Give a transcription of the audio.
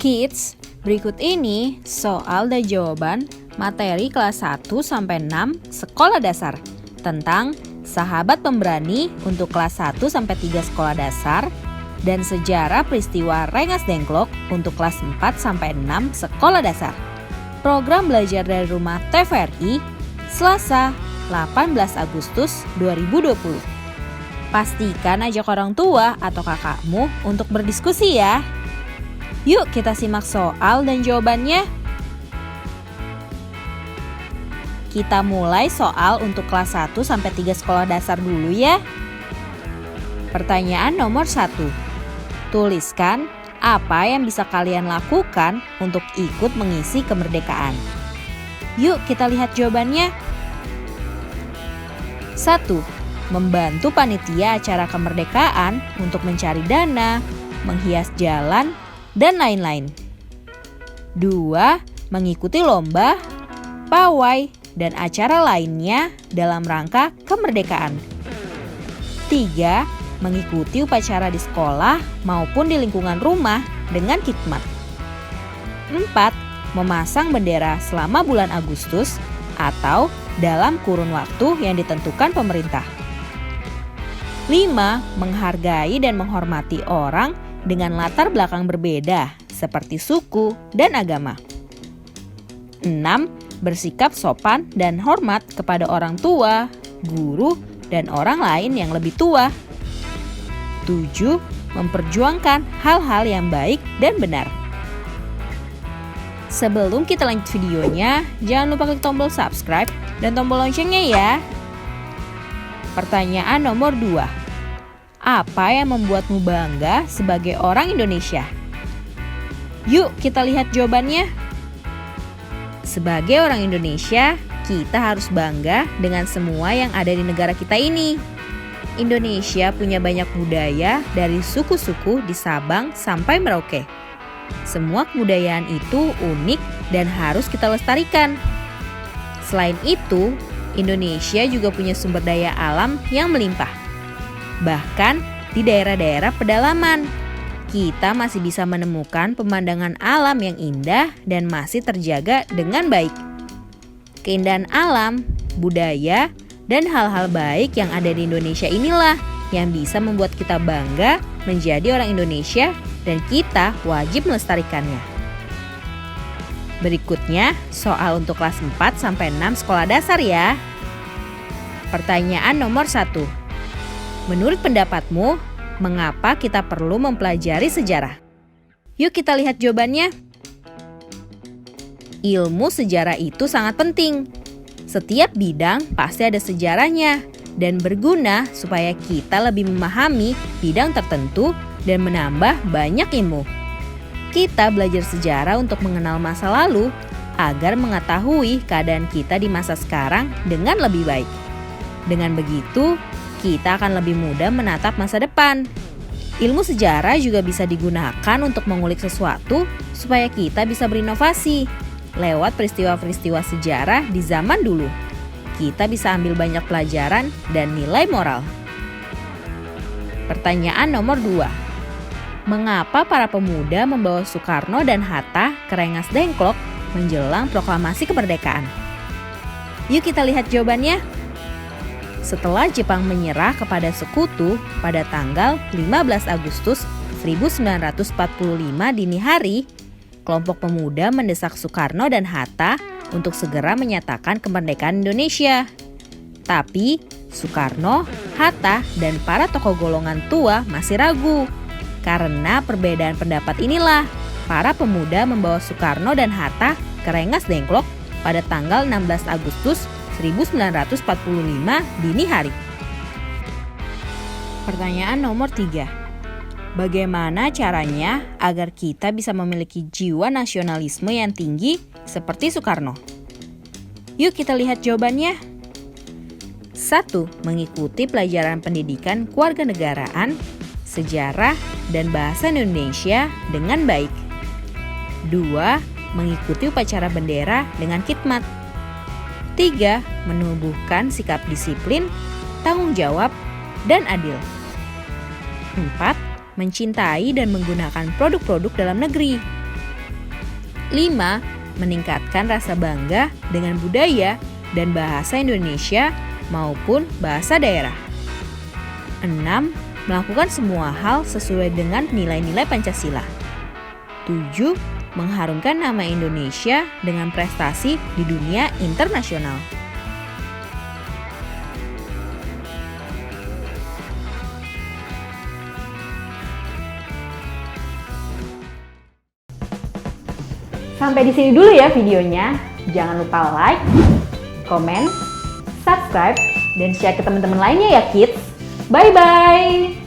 Kids, berikut ini soal dan jawaban materi kelas 1-6 sekolah dasar tentang sahabat pemberani untuk kelas 1-3 sekolah dasar dan sejarah peristiwa Rengas Dengklok untuk kelas 4-6 sekolah dasar. Program belajar dari rumah TVRI, Selasa, 18 Agustus 2020. Pastikan ajak orang tua atau kakakmu untuk berdiskusi ya. Yuk kita simak soal dan jawabannya. Kita mulai soal untuk kelas 1-3 sekolah dasar dulu ya. Pertanyaan nomor 1. Tuliskan apa yang bisa kalian lakukan untuk ikut mengisi kemerdekaan. Yuk kita lihat jawabannya. 1. Membantu panitia acara kemerdekaan untuk mencari dana, menghias jalan, dan lain-lain. 2. Mengikuti lomba, pawai, dan acara lainnya dalam rangka kemerdekaan. 3. Mengikuti upacara di sekolah maupun di lingkungan rumah dengan khidmat. 4. Memasang bendera selama bulan Agustus atau dalam kurun waktu yang ditentukan pemerintah. 5. Menghargai dan menghormati orang dengan latar belakang berbeda seperti suku dan agama. 6. Bersikap sopan dan hormat kepada orang tua, guru, dan orang lain yang lebih tua. 7. Memperjuangkan hal-hal yang baik dan benar. Sebelum kita lanjut videonya, jangan lupa klik tombol subscribe dan tombol loncengnya ya. Pertanyaan nomor 2. Apa yang membuatmu bangga sebagai orang Indonesia? Yuk kita lihat jawabannya. Sebagai orang Indonesia, kita harus bangga dengan semua yang ada di negara kita ini. Indonesia punya banyak budaya dari suku-suku di Sabang sampai Merauke. Semua kebudayaan itu unik dan harus kita lestarikan. Selain itu, Indonesia juga punya sumber daya alam yang melimpah. Bahkan di daerah-daerah pedalaman, kita masih bisa menemukan pemandangan alam yang indah dan masih terjaga dengan baik. Keindahan alam, budaya, dan hal-hal baik yang ada di Indonesia inilah yang bisa membuat kita bangga menjadi orang Indonesia dan kita wajib melestarikannya. Berikutnya, soal untuk kelas 4-6 sekolah dasar ya. Pertanyaan nomor 1. Menurut pendapatmu, mengapa kita perlu mempelajari sejarah? Yuk kita lihat jawabannya. Ilmu sejarah itu sangat penting. Setiap bidang pasti ada sejarahnya dan berguna supaya kita lebih memahami bidang tertentu dan menambah banyak ilmu. Kita belajar sejarah untuk mengenal masa lalu agar mengetahui keadaan kita di masa sekarang dengan lebih baik. Dengan begitu, kita akan lebih mudah menatap masa depan. Ilmu sejarah juga bisa digunakan untuk mengulik sesuatu supaya kita bisa berinovasi. Lewat peristiwa-peristiwa sejarah di zaman dulu, kita bisa ambil banyak pelajaran dan nilai moral. Pertanyaan nomor 2. Mengapa para pemuda membawa Soekarno dan Hatta ke Rengas Dengklok menjelang proklamasi kemerdekaan? Yuk kita lihat jawabannya. Setelah Jepang menyerah kepada sekutu pada tanggal 15 Agustus 1945 dini hari, kelompok pemuda mendesak Soekarno dan Hatta untuk segera menyatakan kemerdekaan Indonesia. Tapi Soekarno, Hatta, dan para tokoh golongan tua masih ragu. Karena perbedaan pendapat inilah, para pemuda membawa Soekarno dan Hatta ke Rengas Dengklok pada tanggal 16 Agustus 1945 dini hari. Pertanyaan nomor 3. Bagaimana caranya agar kita bisa memiliki jiwa nasionalisme yang tinggi seperti Soekarno? Yuk kita lihat jawabannya. 1. Mengikuti pelajaran pendidikan kewarganegaraan, sejarah, dan bahasa Indonesia dengan baik. 2. Mengikuti upacara bendera dengan khidmat. 3. Menumbuhkan sikap disiplin, tanggung jawab, dan adil. 4. Mencintai dan menggunakan produk-produk dalam negeri. 5. Meningkatkan rasa bangga dengan budaya dan bahasa Indonesia maupun bahasa daerah. 6. Melakukan semua hal sesuai dengan nilai-nilai Pancasila. 7. Mengharumkan nama Indonesia dengan prestasi di dunia internasional. Sampai di sini dulu ya videonya. Jangan lupa like, komen, subscribe, dan share ke teman-teman lainnya ya kids. Bye-bye!